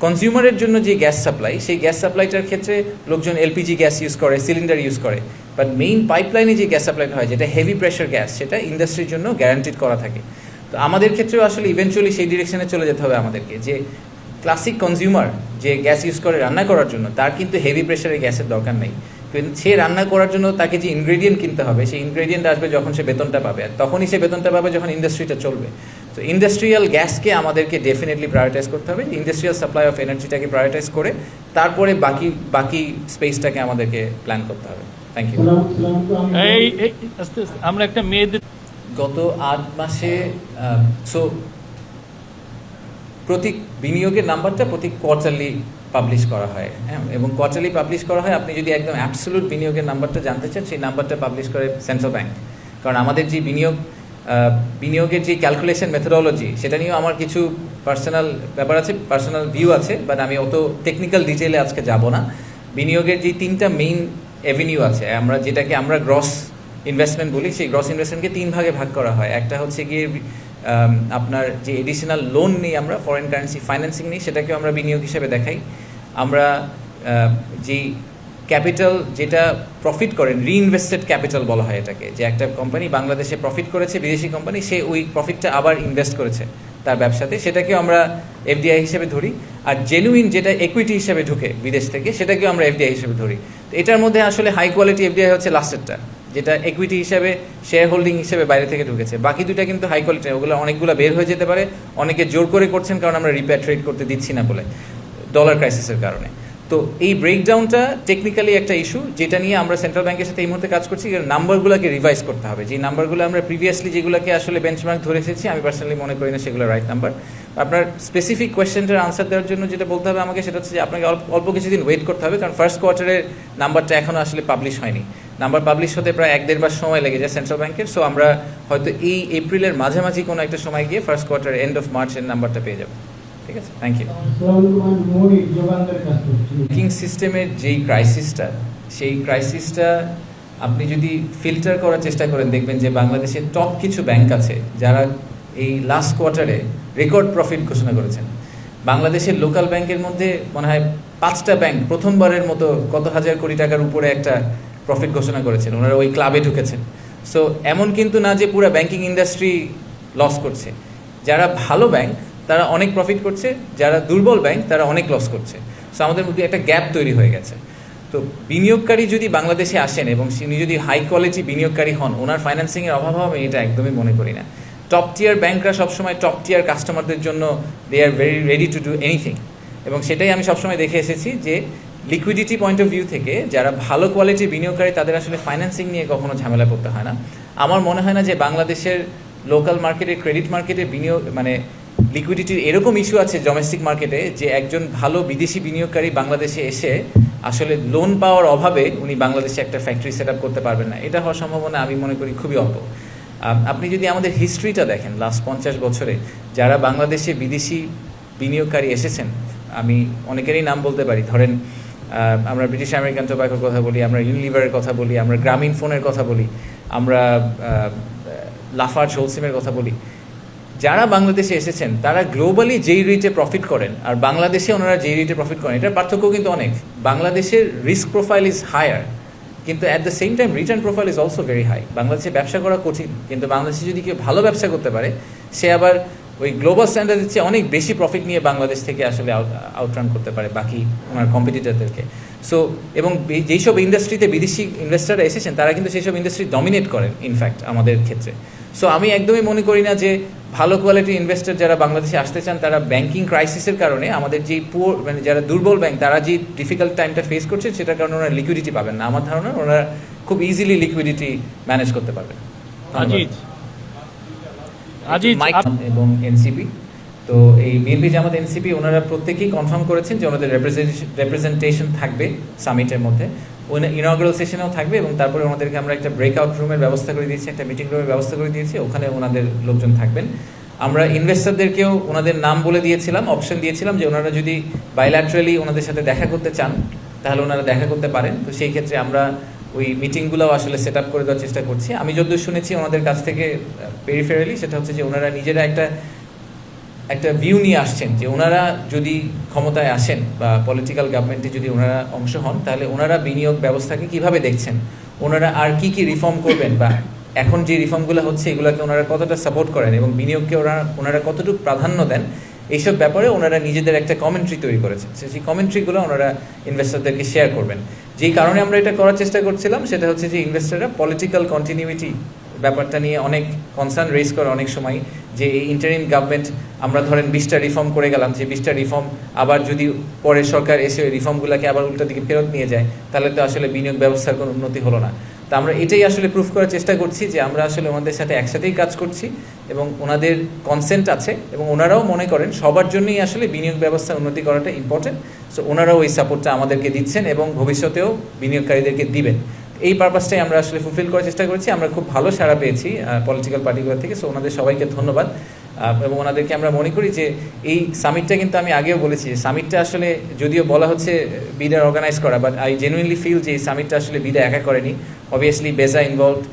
কনজিউমারের জন্য যে গ্যাস সাপ্লাই, সেই গ্যাস সাপ্লাইটার ক্ষেত্রে লোকজন এলপিজি গ্যাস ইউজ করে, সিলিন্ডার ইউজ করে, বাট মেইন পাইপলাইনে যে গ্যাস সাপ্লাইটা হয়, যেটা হেভি প্রেশার গ্যাস, সেটা ইন্ডাস্ট্রির জন্য গ্যারান্টিড করা থাকে। তো আমাদের ক্ষেত্রেও আসলে ইভেনচুয়ালি সেই ডিরেকশনে চলে যেতে হবে আমাদেরকে, যে ক্লাসিক কনজিউমার যে গ্যাস ইউজ করে রান্না করার জন্য, তার কিন্তু হেভি প্রেশারের গ্যাসের দরকার নেই, কিন্তু সে রান্না করার জন্য তাকে যে ইনগ্রেডিয়েন্ট কিনতে হবে, সেই ইনগ্রেডিয়েন্ট আসবে যখন সে বেতনটা পাবে, আর তখনই সে বেতনটা পাবে যখন ইন্ডাস্ট্রিটা চলবে। তো ইন্ডাস্ট্রিয়াল গ্যাসকে আমাদেরকে ডেফিনেটলি প্রায়োরিটাইজ করতে হবে, ইন্ডাস্ট্রিয়াল সাপ্লাই অফ এনার্জিটাকে প্রায়োরিটাইজ করে তারপরে বাকি স্পেসটাকে আমাদেরকে প্ল্যান করতে হবে। Thank you. এই আস্তে আস্তে আমরা একটা মেয়েদের গত 8 মাসে প্রতি বিনিয়োগের নাম্বারটা প্রতি কোয়ার্টারলি পাবলিশ করা হয়, হ্যাঁ, এবং কোয়ার্টারলি পাবলিশ করা হয়। আপনি যদি একদম অ্যাবসলিউট বিনিয়োগের নাম্বারটা জানতে চান, সেই নাম্বারটা পাবলিশ করে সেন্ট্রাল ব্যাংক। কারণ আমাদের যে বিনিয়োগের যে ক্যালকুলেশন মেথোডোলজি, সেটা নিয়েও আমার কিছু পার্সোনাল ব্যাপার আছে, পার্সোনাল ভিউ আছে, বাট আমি অত টেকনিক্যাল ডিটেলে আজকে যাব না। বিনিয়োগের যে 3টা মেইন অ্যাভিনিউ আছে, যেটাকে আমরা গ্রস ইনভেস্টমেন্ট বলি, সেই গ্রস ইনভেস্টমেন্টকে 3 ভাগে ভাগ করা হয়। একটা হচ্ছে গিয়ে আপনার যে এডিশনাল লোন নিই, আমরা ফরেন কারেন্সি ফাইন্যান্সিং নিই, সেটাকেও আমরা বিনিয়োগ হিসেবে দেখাই। আমরা যেই ক্যাপিটাল যেটা প্রফিট করেন, রিইনভেস্টেড ক্যাপিটাল বলা হয় এটাকে, যে একটা কোম্পানি বাংলাদেশে প্রফিট করেছে, বিদেশি কোম্পানি, সে ওই প্রফিটটা আবার ইনভেস্ট করেছে তার ব্যবসাতে, সেটাকেও আমরা এফডিআই হিসেবে ধরি। আর জেনুইন যেটা ইকুইটি হিসেবে ঢুকে বিদেশ থেকে, সেটাকেও আমরা এফডিআই হিসেবে ধরি। তো এটার মধ্যে আসলে হাই কোয়ালিটি এফডিআই হচ্ছে লাস্টেরটা, যেটা ইকুইটি হিসেবে শেয়ার হোল্ডিং হিসেবে বাইরে থেকে ঢুকেছে। বাকি দুইটা কিন্তু হাই কোয়ালিটি, ওগুলো অনেকগুলো বের হয়ে যেতে পারে, অনেকে জোর করে করছেন কারণ আমরা রিপ্যাট্রিয়েট করতে দিচ্ছি না বলে, ডলার ক্রাইসিসের কারণে। তো এই ব্রেকডাউনটা টেকনিক্যালি একটা ইস্যু, যেটা নিয়ে আমরা সেন্ট্রাল ব্যাংকের সাথে এই মুহূর্তে কাজ করছি। নাম্বারগুলোকে রিভাইজ করতে হবে, যে নাম্বারগুলো আমরা প্রিভিয়াসলি যেগুলোকে আসলে বেঞ্চমার্ক ধরে এসেছি, আমি পার্সোনালি মনে করি না সেগুলো রাইট নাম্বার। আপনার স্পেসিফিক কোয়েশ্চেনটার আনসার দেওয়ার জন্য যেটা বলতে হবে আমাকে, সেটা হচ্ছে যে আপনাকে অল্প কিছুদিন ওয়েট করতে হবে, কারণ ফার্স্ট কোয়ার্টারের নাম্বারটা এখনও আসলে পাবলিশ হয়নি। নাম্বার পাবলিশ হতে প্রায় 1-1.5 মাস সময় লেগে যায় সেন্ট্রাল ব্যাংকের। সো আমরা হয়তো এই এপ্রিলের মাঝামাঝি কোনো একটা সময় গিয়ে ফার্স্ট কোয়ার্টার এন্ড অফ মার্চের নাম্বারটা পেয়ে যাবো। ঠিক আছে, থ্যাংক ইউ। ব্যাংকিং সিস্টেমের যেই ক্রাইসিসটা, সেই ক্রাইসিসটা আপনি যদি ফিল্টার করার চেষ্টা করেন, দেখবেন যে বাংলাদেশের টপ কিছু ব্যাংক আছে যারা এই লাস্ট কোয়ার্টারে রেকর্ড প্রফিট ঘোষণা করেছেন। বাংলাদেশের লোকাল ব্যাংকের মধ্যে মনে হয় 5টা ব্যাংক প্রথমবারের মতো কত হাজার কোটি টাকার উপরে একটা প্রফিট ঘোষণা করেছেন, ওনারা ওই ক্লাবে ঢুকেছেন। সো এমন কিন্তু না যে পুরো ব্যাংকিং ইন্ডাস্ট্রি লস করছে। যারা ভালো ব্যাংক তারা অনেক প্রফিট করছে, যারা দুর্বল ব্যাংক তারা অনেক লস করছে। সো আমাদের মধ্যে একটা গ্যাপ তৈরি হয়ে গেছে। তো বিনিয়োগকারী যদি বাংলাদেশে আসেন এবং তিনি যদি হাই কোয়ালিটি বিনিয়োগকারী হন, ওনার ফাইন্যান্সিংয়ের অভাব হবে এটা একদমই মনে করি না। টপ টিয়ার ব্যাংকরা সবসময় টপ টিয়ার কাস্টমারদের জন্য they are very ready to do anything, এবং সেটাই আমি সবসময় দেখে এসেছি যে লিকুইডিটি পয়েন্ট অফ ভিউ থেকে যারা ভালো কোয়ালিটির বিনিয়োগকারী, তাদের আসলে ফাইন্যান্সিং নিয়ে কখনো ঝামেলা করতে হয় না। আমার মনে হয় না যে বাংলাদেশের লোকাল মার্কেটে, ক্রেডিট মার্কেটে বিনিয়োগ মানে লিকুইডিটির এরকম ইস্যু আছে ডোমেস্টিক মার্কেটে, যে একজন ভালো বিদেশি বিনিয়োগকারী বাংলাদেশে এসে আসলে লোন পাওয়ার অভাবে উনি বাংলাদেশে একটা ফ্যাক্টরি সেট আপ করতে পারবেন না। এটা হওয়ার সম্ভাবনা আমি মনে করি খুবই অল্প। আপনি যদি আমাদের হিস্ট্রিটা দেখেন, লাস্ট 50 বছরে যারা বাংলাদেশে বিদেশি বিনিয়োগকারী এসেছেন, আমি অনেকেরই নাম বলতে পারি। ধরেন আমরা ব্রিটিশ আমেরিকান টোব্যাকোর কথা বলি, আমরা ইউনিলিভারের কথা বলি, আমরা গ্রামীণ ফোনের কথা বলি, আমরা লাফার্জ হোলসিমের কথা বলি। যারা বাংলাদেশে এসেছেন তারা গ্লোবালি যেই রেটে প্রফিট করেন আর বাংলাদেশে ওনারা যেই রেটে প্রফিট করেন, এটার পার্থক্য কিন্তু অনেক। বাংলাদেশের রিস্ক প্রোফাইল ইজ হায়ার, কিন্তু at the same time return profile is also very high. বাংলাদেশে ব্যবসা করা কঠিন, কিন্তু বাংলাদেশে যদি কেউ ভালো ব্যবসা করতে পারে সে আবার ওই গ্লোবাল স্ট্যান্ডার্ডের চেয়ে অনেক বেশি প্রফিট নিয়ে বাংলাদেশ থেকে আসলে আউটরান করতে পারে বাকি ওনার কম্পিটিটরদেরকে। সো এবং যেইসব ইন্ডাস্ট্রিতে বিদেশি ইনভেস্টাররা এসেছেন তারা কিন্তু সেই সব ইন্ডাস্ট্রি ডমিনেট করেন ইনফ্যাক্ট আমাদের ক্ষেত্রে। সো আমি একদমই মনে করি না যে ভালো কোয়ালিটির ইনভেস্টর যারা বাংলাদেশে আসতে চান তারা ব্যাংকিং ক্রাইসিসের কারণে আমাদের যেই পুয়ার মানে যারা দুর্বল ব্যাংক তারা যে ডিফিকাল্ট টাইমটা ফেস করছেন সেটার কারণে ওনারা লিকুইডিটি পাবেন না। আমার ধারণা ওনারা খুব ইজিলি লিকুইডিটি ম্যানেজ করতে পারবেন। আজিজ এবং এনসিপি, তো এই বিএনপি জামাত এনসিপি ওনারা প্রত্যেকেই কনফার্ম করেছেন যে ওনাদের রেপ্রেজেন্টেশন থাকবে সামিটের মধ্যে, ইনঅগ্রাল সেশনেও থাকবে এবং তারপরে ওনাদেরকে আমরা একটা ব্রেকআউট রুমের ব্যবস্থা করে দিয়েছি, একটা মিটিং রুমের ব্যবস্থা করে দিয়েছি, ওখানে ওনাদের লোকজন থাকবেন। আমরা ইনভেস্টরদেরকেও ওনাদের নাম বলে দিয়েছিলাম, অপশন দিয়েছিলাম যে ওনারা যদি বাইল্যাটারালি ওনাদের সাথে দেখা করতে চান তাহলে ওনারা দেখা করতে পারেন। তো সেই ক্ষেত্রে আমরা ওই মিটিংগুলোও আসলে সেট আপ করে দেওয়ার চেষ্টা করছি। আমি যতদূর শুনেছি ওনাদের কাছ থেকে পেরিফেরালি, সেটা হচ্ছে যে ওনারা নিজেরা একটা ভিউ নিয়ে আসছেন যে ওনারা যদি ক্ষমতায় আসেন বা পলিটিক্যাল গভর্নমেন্টে যদি ওনারা অংশ হন তাহলে ওনারা বিনিয়োগ ব্যবস্থাকে কিভাবে দেখছেন, ওনারা আর কি কি রিফর্ম করবেন বা এখন যে রিফর্মগুলো হচ্ছে এগুলোকে ওনারা কতটা সাপোর্ট করেন এবং বিনিয়োগকে ওনারা কতটুকু প্রাধান্য দেন, এইসব ব্যাপারে ওনারা নিজেদের একটা কমেন্ট্রি তৈরি করেছেন। সেই কমেন্ট্রিগুলো ওনারা ইনভেস্টরদেরকে শেয়ার করবেন। যেই কারণে আমরা এটা করার চেষ্টা করছিলাম সেটা হচ্ছে যে ইনভেস্টররা পলিটিক্যাল কন্টিনিউইটি ব্যাপারটা নিয়ে অনেক কনসার্ন রেজ করে অনেক সময়, যে এই ইন্টারিম গভর্নমেন্ট আমরা ধরেন 20টা রিফর্ম করে গেলাম, যে 20টা রিফর্ম আবার যদি পরের সরকার এসে ওই রিফর্মগুলোকে আবার উল্টা দিকে ফেরত নিয়ে যায় তাহলে তো আসলে বিনিয়োগ ব্যবস্থার কোনো উন্নতি হলো না। তা আমরা এটাই আসলে প্রুফ করার চেষ্টা করছি যে আমরা আসলে ওনাদের সাথে একসাথেই কাজ করছি এবং ওনাদের কনসেন্ট আছে এবং ওনারাও মনে করেন সবার জন্যই আসলে বিনিয়োগ ব্যবস্থার উন্নতি করাটা ইম্পর্টেন্ট। সো ওনারাও ওই সাপোর্টটা আমাদেরকে দিচ্ছেন এবং ভবিষ্যতেও বিনিয়োগকারীদেরকে দিবেন। এই পারপাসটাই আমরা আসলে ফুলফিল করার চেষ্টা করেছি। আমরা খুব ভালো সাড়া পেয়েছি পলিটিক্যাল পার্টিগুলো থেকে। সো ওনাদের সবাইকে ধন্যবাদ এবং ওনাদেরকে আমরা মনে করি যে এই সামিটটা কিন্তু আমি আগেও বলেছি সামিটটা আসলে যদিও বলা হচ্ছে বিডা অর্গানাইজ করা, বাট আই জেনুইনলি ফিল যে এই সামিটটা আসলে বিডা একা করেনি। অবভিয়াসলি বেজা ইনভলভড,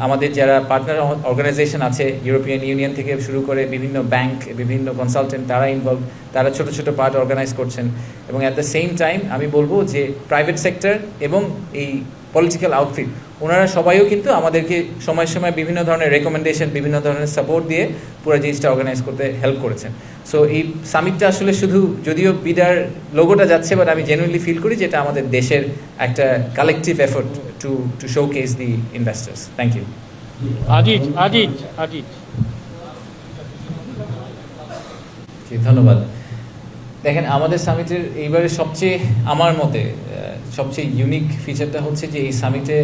আমাদের যারা পার্টনার অর্গানাইজেশন আছে ইউরোপিয়ান ইউনিয়ন থেকে শুরু করে বিভিন্ন ব্যাংক, বিভিন্ন কনসালটেন্ট তারা ইনভলভ, তারা ছোটো ছোটো পার্ট অর্গানাইজ করছেন এবং অ্যাট দ্য সেম টাইম আমি বলবো যে প্রাইভেট সেক্টর এবং এই পলিটিক্যাল আউটফিট ওনারা সবাইও কিন্তু আমাদেরকে সময় সময় বিভিন্ন ধরনের রেকমেন্ডেশন, বিভিন্ন ধরনের সাপোর্ট দিয়ে পুরো জিনিসটা অর্গানাইজ করতে হেল্প করেছেন। সো এই সামিটটা আসলে শুধু যদিও বিডার লোগোটা যাচ্ছে, বাট আমি জেনুইনলি ফিল করি যেটা আমাদের দেশের একটা collective effort to showcase the investors. Thank you. Aziz ধন্যবাদ। দেখেন আমাদের সামিটের এইবারে সবচেয়ে আমার মতে সবচেয়ে ইউনিক ফিচারটা হচ্ছে যে এই সামিটে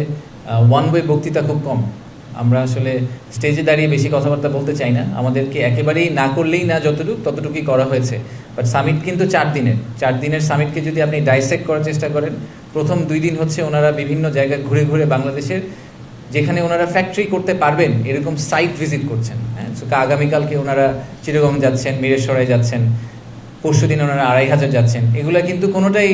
ওয়ান ওয়ে বক্তৃতা খুব কম। আমরা আসলে স্টেজে দাঁড়িয়ে বেশি কথাবার্তা বলতে চাই না, আমাদেরকে একেবারেই না করলেই না ততটুকুই করা হয়েছে। বাট সামিট কিন্তু 4 দিনের সামিটকে যদি আপনি ডাইসেক্ট করার চেষ্টা করেন, প্রথম 2 দিন হচ্ছে ওনারা বিভিন্ন জায়গায় ঘুরে ঘুরে বাংলাদেশের যেখানে ওনারা ফ্যাক্টরি করতে পারবেন এরকম সাইট ভিজিট করছেন। হ্যাঁ, আগামীকালকে ওনারা চিটাগং যাচ্ছেন, মিরসরাই যাচ্ছেন, পরশু দিন ওনারা 2500 যাচ্ছেন। এগুলো কিন্তু কোনোটাই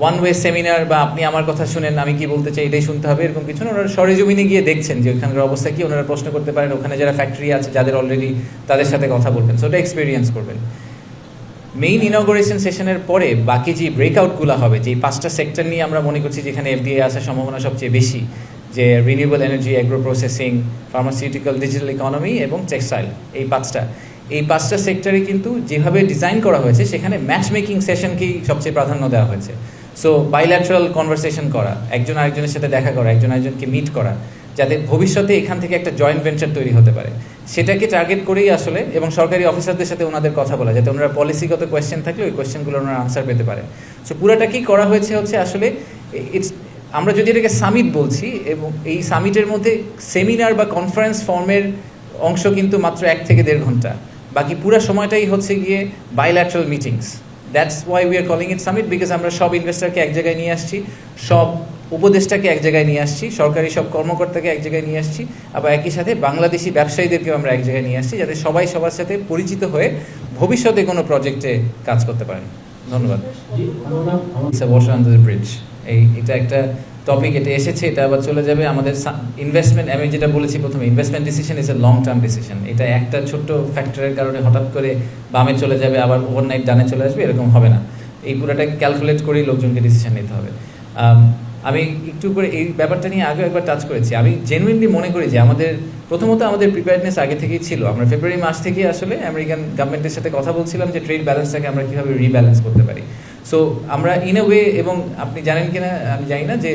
ওয়ান ওয়ে সেমিনার বা আপনি আমার কথা শুনেন আমি কি বলতে চাই এটাই শুনতে হবে এরকম কিছু না। ওনারা সরেজমিনে গিয়ে দেখছেন যে ওখানকার অবস্থা কি, ওনারা প্রশ্ন করতে পারেন, ওখানে যারা ফ্যাক্টরি আছে যাদের অলরেডি তাদের সাথে কথা বলবেন, সো ওটা এক্সপিরিয়েন্স করবেন। মেইন ইনঅগ্রেশন সেশনের পরে বাকি যে ব্রেকআউটগুলো হবে, যে 5টা সেক্টর নিয়ে আমরা মনে করছি যেখানে এফডিআই আসার সম্ভাবনা সবচেয়ে বেশি, যে renewable energy, agro processing, pharmaceutical, digital economy এবং টেক্সটাইল, এই 5টা সেক্টরে কিন্তু যেভাবে ডিজাইন করা হয়েছে সেখানে ম্যাচ মেকিং সেশনকেই সবচেয়ে প্রাধান্য দেওয়া হয়েছে। সো বাইল্যাটারাল কনভারসেশন করা, একজন আরেকজনের সাথে দেখা করা, একজন আরেকজনকে মিট করা, যাতে ভবিষ্যতে এখান থেকে একটা জয়েন্ট ভেঞ্চার তৈরি হতে পারে, সেটাকে টার্গেট করেই আসলে, এবং সরকারি অফিসারদের সাথে ওনাদের কথা বলা যাতে ওনারা পলিসিগত কোয়েশ্চেন থাকলে ওই কোয়েশ্চেনগুলো ওনারা আনসার পেতে পারে। সো পুরাটা কি করা হয়েছে হচ্ছে আসলে আমরা যদি এটাকে সামিট বলছি এবং এই সামিটের মধ্যে সেমিনার বা কনফারেন্স ফর্মের অংশ কিন্তু মাত্র 1 থেকে 1.5 ঘন্টা, বাকি পুরো সময়টাই হচ্ছে গিয়ে bilateral meetings. That's why we are calling it summit, because আমরা সব ইনভেস্টারকে এক জায়গায় নিয়ে আসছি, সব উপদেষ্টাকে এক জায়গায় নিয়ে আসছি, সরকারি সব কর্মকর্তাকে এক জায়গায় নিয়ে আসছি, আবার একই সাথে বাংলাদেশি ব্যবসায়ীদেরকেও আমরা এক জায়গায় নিয়ে আসছি, যাতে সবাই সবার সাথে পরিচিত হয়ে ভবিষ্যতে কোনো প্রজেক্টে কাজ করতে পারেন। ধন্যবাদ। ওয়াটার আন্ডার দ্য ব্রিজ, এটা একটা টপিক, এটা এসেছে, এটা আবার চলে যাবে। আমাদের ইনভেস্টমেন্ট, আমি যেটা বলেছি প্রথমে, investment decision is a long term decision. এটা একটা ছোট্ট ফ্যাক্টরের কারণে হঠাৎ করে বামে চলে যাবে, আবার ওভারনাইট ডানে চলে আসবে, এরকম হবে না। এই পুরোটাকে ক্যালকুলেট করেই লোকজনকে ডিসিশন নিতে হবে। আমি একটু করে এই ব্যাপারটা নিয়ে আগেও একবার টাচ করেছি। আমি জেনুইনলি মনে করি যে প্রথমত আমাদের প্রিপেয়ারনেস আগে থেকেই ছিল। আমরা ফেব্রুয়ারি মাস থেকেই আসলে আমেরিকান গভর্নমেন্টের সাথে কথা বলছিলাম যে ট্রেড ব্যালেন্সটাকে আমরা কীভাবে রিব্যালেন্স করতে পারি। সো আমরা ইন এ ওয়ে, এবং আপনি জানেন কিনা আমি জানি না, যে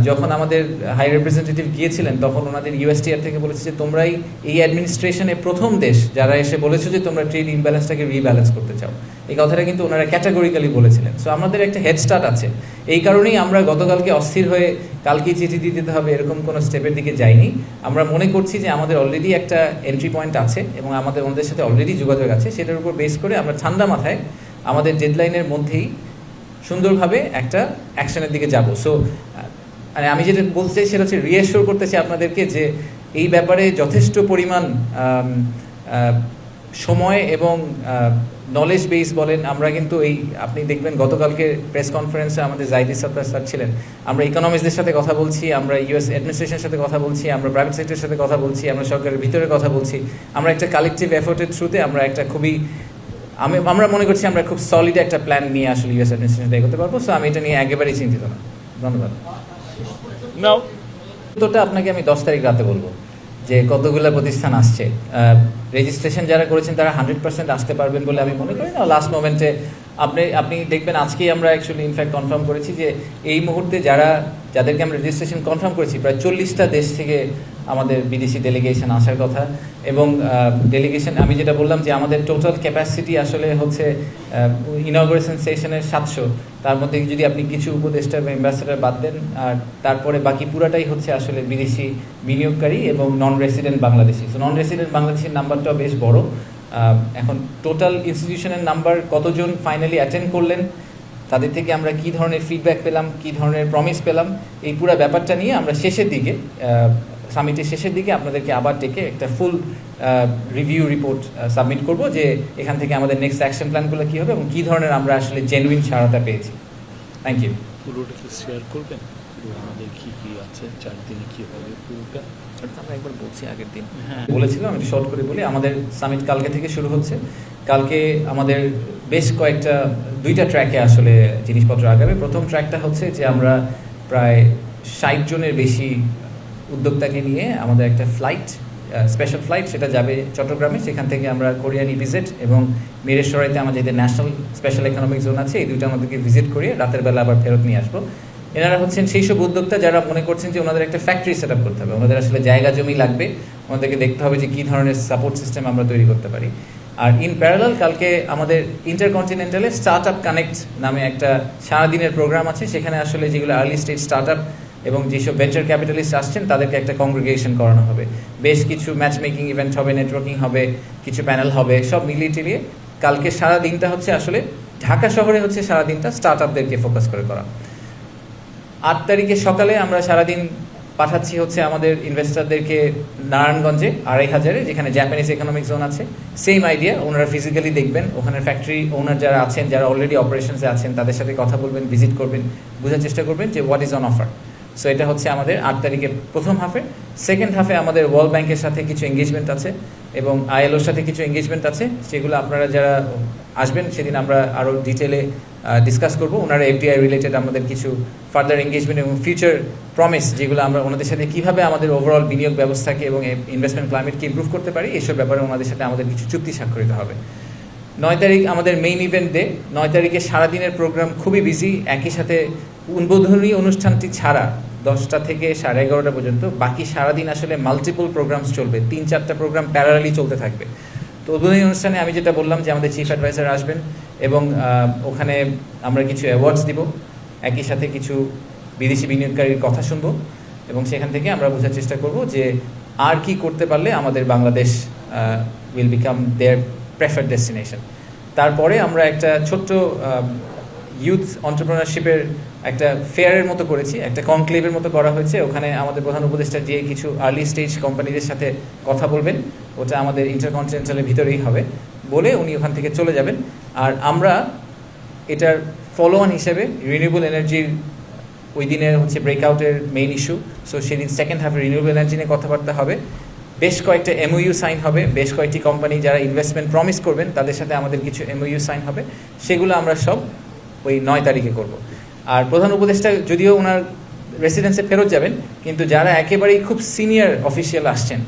যখন আমাদের হাই রিপ্রেজেন্টেটিভ গিয়েছিলেন তখন ওনাদের ইউএসটিআর থেকে বলেছে যে তোমরাই এই অ্যাডমিনিস্ট্রেশনে প্রথম দেশ যারা এসে বলেছো যে তোমরা ট্রেড ইমব্যালেন্সটাকে রিব্যালেন্স করতে চাও। এই কথাটা কিন্তু ওনারা ক্যাটাগরিক্যালি বলেছিলেন। সো আমাদের একটা হেড স্টার্ট আছে। এই কারণেই আমরা গতকালকে অস্থির হয়ে কালকেই চিঠি দিয়ে দিতে হবে এরকম কোনো স্টেপের দিকে যাইনি। আমরা মনে করছি যে আমাদের অলরেডি একটা এন্ট্রি পয়েন্ট আছে এবং আমাদের ওনাদের সাথে অলরেডি যোগাযোগ আছে। সেটার উপর বেস করে আমরা ঠান্ডা মাথায় আমাদের ডেডলাইনের মধ্যেই সুন্দরভাবে একটা অ্যাকশনের দিকে যাব। সো মানে আমি যেটা বলতে চাই সেটা হচ্ছে রিঅ্যাসিওর করতে চাই আপনাদেরকে যে এই ব্যাপারে যথেষ্ট পরিমাণ সময় এবং নলেজ বেস বলেন, আমরা কিন্তু আপনি দেখবেন গতকালকে প্রেস কনফারেন্সে আমাদের জাহিদ সত্তার স্যার ছিলেন। আমরা ইকোনমিস্টদের সাথে কথা বলছি, আমরা ইউএস অ্যাডমিনিস্ট্রেশনের সাথে কথা বলছি, আমরা প্রাইভেট সেক্টরের সাথে কথা বলছি, আমরা সরকারের ভিতরে কথা বলছি। আমরা একটা কালেকটিভ এফোর্টের থ্রুতে আমরা একটা আমরা মনে করছি আমরা খুব সলিড একটা প্ল্যান নিয়ে আসলে ইউএস অ্যাডমিনিস্ট্রেশন করতে পারবো। সো আমি এটা নিয়ে একেবারেই চিন্তিত না। ধন্যবাদ। উত্তরটা আপনাকে আমি 10 তারিখ রাতে বলবো যে কতগুলো প্রতিষ্ঠান আসছে। রেজিস্ট্রেশন যারা করেছেন তারা 100% আসতে পারবেন বলে আমি মনে করি না। লাস্ট মোমেন্টে আপনি দেখবেন আজকেই আমরা অ্যাকচুয়ালি ইনফ্যাক্ট কনফার্ম করেছি যে এই মুহূর্তে যাদেরকে আমরা রেজিস্ট্রেশন কনফার্ম করেছি প্রায় 40টা দেশ থেকে আমাদের বিদেশি ডেলিগেশন আসার কথা। এবং ডেলিগেশন আমি যেটা বললাম যে আমাদের টোটাল ক্যাপাসিটি আসলে হচ্ছে ইনঅগ্রেশন সেশনের 700, তার মধ্যে যদি আপনি কিছু উপদেষ্টা বা অ্যাম্বাসেডার বাদ দেন, আর তারপরে বাকি পুরাটাই হচ্ছে আসলে বিদেশি বিনিয়োগকারী এবং non resident Bangladeshi. So non resident বাংলাদেশের নাম্বারটাও বেশ বড়। এখন টোটাল ইনস্টিটিউশনের নাম্বার কতজন ফাইনালি অ্যাটেন্ড করলেন, তাদের থেকে আমরা কী ধরনের ফিডব্যাক পেলাম, কী ধরনের প্রমিস পেলাম, এই পুরো ব্যাপারটা নিয়ে আমরা শেষের দিকে সামিটের শেষের দিকে আপনাদেরকে আবার ডেকে একটা ফুল রিভিউ রিপোর্ট সাবমিট করব যে এখান থেকে আমাদের নেক্সট অ্যাকশন প্ল্যানগুলো কী হবে এবং কী ধরনের আমরা আসলে জেনুইন সাড়াটা পেয়েছি। Thank you. পুরোটা কি শেয়ার করবেন? আমাদের কি কি আছে, 4 দিনে কি হবে পুরোটা? আমরা একবার বলছি আগের দিন বলেছিলাম, আমি শর্ট করে বলি। আমাদের সামিট কালকে থেকে শুরু হচ্ছে। কালকে আমাদের বেশ কয়েকটা 2টা ট্র্যাকে আসলে জিনিসপত্র আগাবে। প্রথম ট্র্যাকটা হচ্ছে যে আমরা প্রায় 60 জনের বেশি উদ্যোক্তাকে নিয়ে আমাদের একটা স্পেশাল ফ্লাইট সেটা যাবে চট্টগ্রামে। সেখান থেকে আমরা কোরিয়ান ইপিজেড এবং মিরেশ্বরাইতে আমাদের ন্যাশনাল স্পেশাল ইকোনমিক জোন আছে, এই দুটো আমাদেরকে ভিজিট করিয়ে রাতের বেলা আবার ফেরত নিয়ে আসবো। এনারা হচ্ছেন সেই সব উদ্যোক্তা যারা মনে করছেন যে ওনাদের একটা ফ্যাক্টরি সেট আপ করতে হবে, ওনাদের আসলে জায়গা জমি লাগবে, ওনাদেরকে দেখতে হবে যে কী ধরনের সাপোর্ট সিস্টেম আমরা তৈরি করতে পারি। আর ইন প্যারালাল কালকে আমাদের ইন্টারকন্টিনেন্টালে স্টার্ট আপ কানেক্ট নামে একটা সারাদিনের প্রোগ্রাম আছে। সেখানে আসলে যেগুলো আর্লি স্টেজ স্টার্ট আপ এবং যেসব ভেঞ্চার ক্যাপিটালিস্ট আসছেন তাদেরকে একটা কংগ্রিগেশন করানো হবে। বেশ কিছু ম্যাচ মেকিং ইভেন্ট হবে, নেটওয়ার্কিং হবে, কিছু প্যানেল হবে, সব মিলিয়ে টিলিয়ে কালকে সারা দিনটা হচ্ছে আসলে ঢাকা শহরে হচ্ছে সারাদিনটা স্টার্ট আপদেরকে ফোকাস করে করা। 8 তারিখে সকালে আমরা সারাদিন পাঠাচ্ছি হচ্ছে আমাদের ইনভেস্টারদেরকে নারায়ণগঞ্জে 2500-এ, যেখানে জাপানিজ ইকোনমিক জোন আছে। সেম আইডিয়া, ওনারা ফিজিক্যালি দেখবেন, ওখানে ফ্যাক্টরি ওনার যারা আছেন, যারা অলরেডি অপারেশনসে আছেন তাদের সাথে কথা বলবেন, ভিজিট করবেন, বোঝার চেষ্টা করবেন যে what is on offer. So এটা হচ্ছে আমাদের 8 তারিখের প্রথম হাফে। সেকেন্ড হাফে আমাদের ওয়ার্ল্ড ব্যাংকের সাথে কিছু এঙ্গেজমেন্ট আছে এবং আইএলওর সাথে কিছু এঙ্গেজমেন্ট আছে। সেগুলো আপনারা যারা আসবেন সেদিন আমরা আরও ডিটেলে ডিসকাস করবো। ওনারা এফডিআই রিলেটেড আমাদের কিছু ফার্দার এঙ্গেজমেন্ট এবং ফিউচার প্রমিস, যেগুলো আমরা ওনাদের সাথে কীভাবে আমাদের ওভারঅল বিনিয়োগ ব্যবস্থাকে এবং ইনভেস্টমেন্ট ক্লাইমেটকে ইমপ্রুভ করতে পারি, এইসব ব্যাপারে ওনাদের সাথে আমাদের কিছু চুক্তি স্বাক্ষরিত হবে। 9 তারিখ আমাদের মেইন ইভেন্ট ডে। 9 তারিখে সারাদিনের প্রোগ্রাম খুবই বিজি। একই সাথে উদ্বোধনী অনুষ্ঠানটি ছাড়া 10টা থেকে 11:30 পর্যন্ত বাকি সারাদিন আসলে মাল্টিপল প্রোগ্রামস চলবে, 3-4টা প্রোগ্রাম প্যারালালি চলতে থাকবে। তো উদ্বোধনী অনুষ্ঠানে আমি যেটা বললাম যে আমাদের চিফ অ্যাডভাইজার আসবেন এবং ওখানে আমরা কিছু অ্যাওয়ার্ডস দিব, একই সাথে কিছু বিদেশি বিনিয়োগকারীর কথা শুনবো এবং সেখান থেকে আমরা বোঝার চেষ্টা করব যে আর কি করতে পারলে আমাদের Bangladesh will become their preferred destination. তারপরে আমরা একটা ছোট্ট ইউথ এন্টারপ্রেনারশিপের একটা ফেয়ারের মতো করেছি, একটা কনক্লেভের মতো করা হয়েছে। ওখানে আমাদের প্রধান উপদেষ্টা যে কিছু আর্লি স্টেজ কোম্পানিদের সাথে কথা বলবেন, ওটা আমাদের ইন্টারকন্টিনেন্টালের ভিতরেই হবে, বলে উনি ওখান থেকে চলে যাবেন। আর আমরা এটার ফলো অন হিসেবে রিনিউয়েবল এনার্জির ওই দিনের হচ্ছে ব্রেকআউটের মেইন ইস্যু। সো সেদিন সেকেন্ড হাফে রিনিউয়েবল এনার্জি নিয়ে কথাবার্তা হবে, বেশ কয়েকটা এমওইউ সাইন হবে, বেশ কয়েকটি কোম্পানি যারা ইনভেস্টমেন্ট প্রমিস করবেন তাদের সাথে আমাদের কিছু এমওইউ সাইন হবে, সেগুলো আমরা সব ওই 9 তারিখে করব। আর প্রধান উপদেষ্টা যদিও ওনার রেসিডেন্সে ফেরত যাবেন, কিন্তু যারা একেবারেই খুব সিনিয়র অফিসিয়াল আসছেন,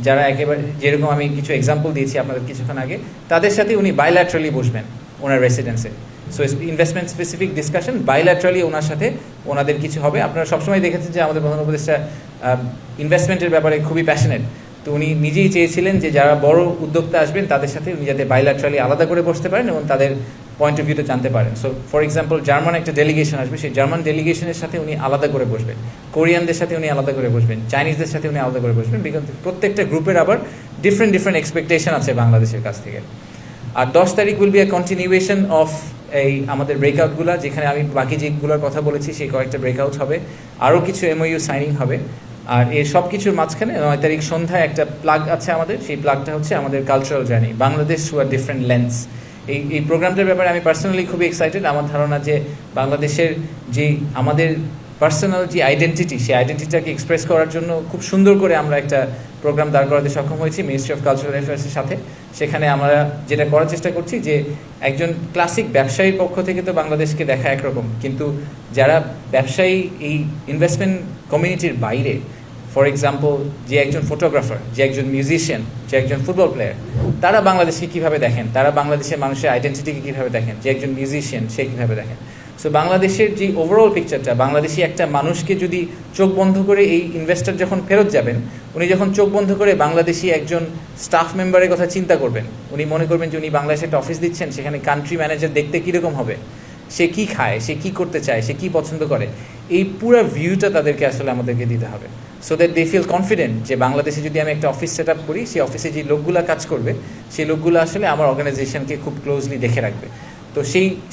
যারা একেবারে যেরকম আমি কিছু এক্সাম্পল দিয়েছি আপনাদের কিছুক্ষণ আগে, তাদের সাথে উনি বাইল্যাটারালি বসবেন ওনার রেসিডেন্সে। So investment specific discussion bilaterally ওনার সাথে ওনাদের কিছু হবে। আপনারা সবসময় দেখেছেন যে আমাদের প্রধান উপদেষ্টা ইনভেস্টমেন্টের ব্যাপারে খুবই প্যাশনেট। তো উনি নিজেই চেয়েছিলেন যে যারা বড় উদ্যোক্তা আসবেন তাদের সাথে উনি যাতে বাইল্যাটারালি আলাদা করে বসতে পারেন এবং তাদের পয়েন্ট অফ ভিউটা জানতে পারেন। সো ফর এক্সাম্পল জার্মান একটা ডেলিগেশন আসবে, সেই জার্মান ডেলিগেশনের সাথে উনি আলাদা করে বসবেন, কোরিয়ানদের সাথে উনি আলাদা করে বসবেন, চাইনিজদের সাথে উনি আলাদা করে বসবেন, বিকজ প্রত্যেকটা গ্রুপের আবার ডিফারেন্ট এক্সপেকটেশন আছে বাংলাদেশের কাছ থেকে। আর 10 তারিখ will B A continuation of এই আমাদের ব্রেকআউটগুলো, যেখানে আমি বাকি যেগুলোর কথা বলেছি সেই কয়েকটা ব্রেকআউট হবে, আরও কিছু এমওইউ সাইনিং হবে। আর এর সব কিছুর মাঝখানে 9 তারিখ সন্ধ্যায় একটা প্লাগ আছে আমাদের, সেই প্লাগটা হচ্ছে আমাদের cultural journey Bangladesh through a different lens. এই প্রোগ্রামটার ব্যাপারে আমি পার্সোনালি খুবই এক্সাইটেড। আমার ধারণা যে বাংলাদেশের যে আমাদের পার্সোনাল যে আইডেন্টিটি, সেই আইডেন্টিটিটাকে এক্সপ্রেস করার জন্য খুব সুন্দর করে আমরা একটা প্রোগ্রাম দাঁড় করাতে সক্ষম হয়েছি মিনিস্ট্রি অফ কালচারাল অ্যাফেয়ার্সের সাথে। সেখানে আমরা যেটা করার চেষ্টা করছি যে একজন ক্লাসিক ব্যবসায়ীর পক্ষ থেকে তো বাংলাদেশকে দেখা একরকম, কিন্তু যারা ব্যবসায়ী এই ইনভেস্টমেন্ট কমিউনিটির বাইরে, ফর এক্সাম্পল যে একজন ফটোগ্রাফার, যে একজন মিউজিশিয়ান, যে একজন ফুটবল প্লেয়ার, তারা বাংলাদেশকে কীভাবে দেখেন, তারা বাংলাদেশের মানুষের আইডেন্টিটিকে কীভাবে দেখেন, যে একজন মিউজিশিয়ান সে কীভাবে দেখেন। সো বাংলাদেশের যে ওভারঅল পিকচারটা, বাংলাদেশি একটা মানুষকে যদি চোখ বন্ধ করে এই ইনভেস্টর যখন ফেরত যাবেন, উনি যখন চোখ বন্ধ করে বাংলাদেশি একজন স্টাফ মেম্বারের কথা চিন্তা করবেন, উনি মনে করবেন যে উনি বাংলাদেশে একটা অফিস দিচ্ছেন, সেখানে কান্ট্রি ম্যানেজার দেখতে কীরকম হবে, সে কী খায়, সে কী করতে চায়, সে কী পছন্দ করে, এই পুরো ভিউটা তাদেরকে আসলে আমাদেরকে দিতে হবে। So that they feel confident যে বাংলাদেশে যদি আমি একটা অফিস সেট আপ করি, সেই অফিসে যে লোকগুলো কাজ করবে সেই লোকগুলো আসলে আমার অর্গানাইজেশনকে খুব ক্লোজলি দেখে রাখবে। তো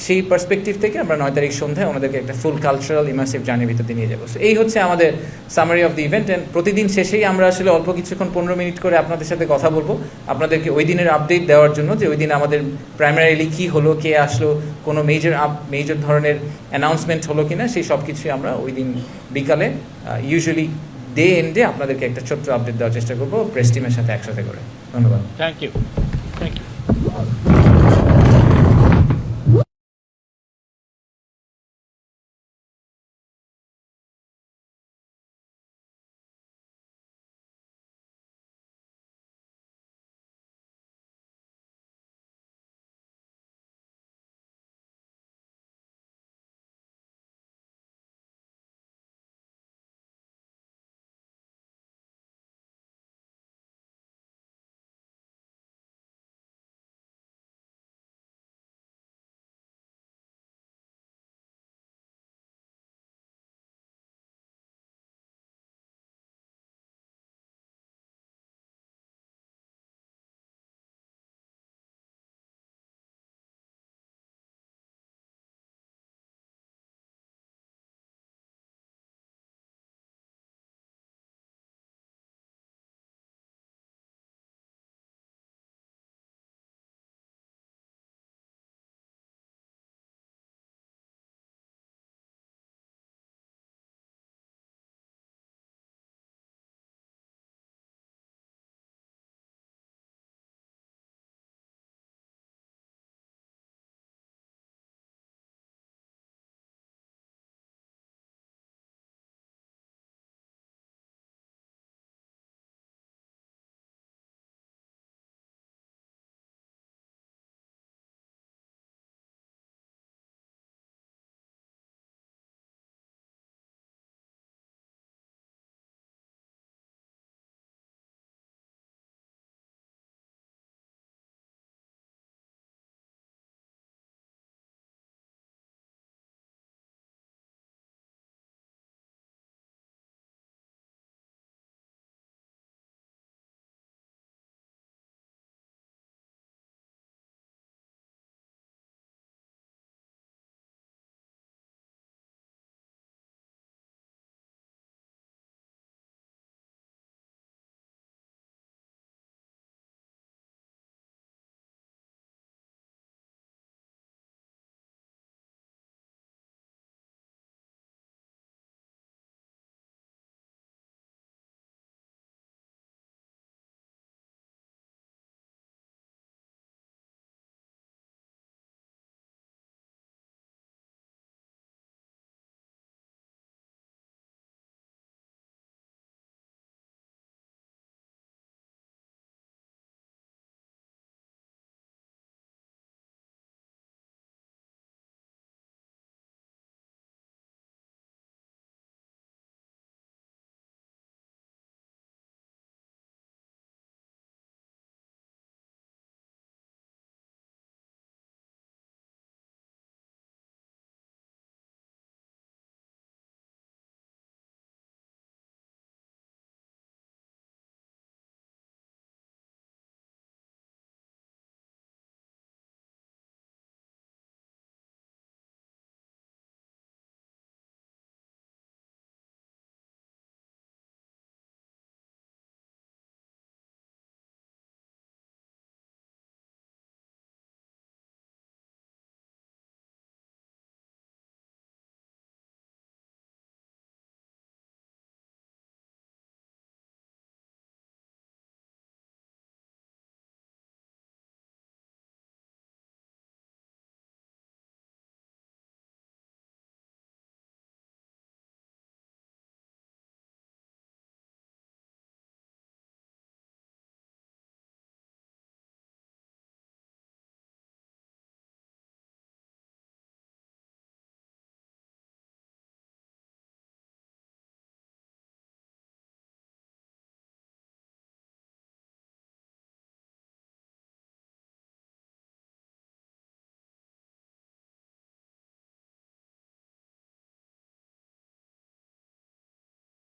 সেই পার্সপেক্টিভ থেকে আমরা 9 তারিখ সন্ধ্যায় ওনাদেরকে একটা ফুল কালচারাল ইমার্সিভ জার্নির ভিতরে নিয়ে যাবো। সো এই হচ্ছে আমাদের summary of the event. And প্রতিদিন শেষেই আমরা আসলে অল্প কিছুক্ষণ 15 মিনিট করে আপনাদের সাথে কথা বলবো, আপনাদেরকে ওই দিনের আপডেট দেওয়ার জন্য যে ওই দিন আমাদের প্রাইমারিলি কী হলো, কে আসলো, কোনো মেজর ধরনের অ্যানাউন্সমেন্ট হলো কিনা, সেই সব কিছুই আমরা ওই দিন বিকালে ইউজুয়ালি ডে এন্ডে আপনাদেরকে একটা ছোট্ট আপডেট দেওয়ার চেষ্টা করবো প্রেস টিমের সাথে একসাথে করে। ধন্যবাদ। Thank you.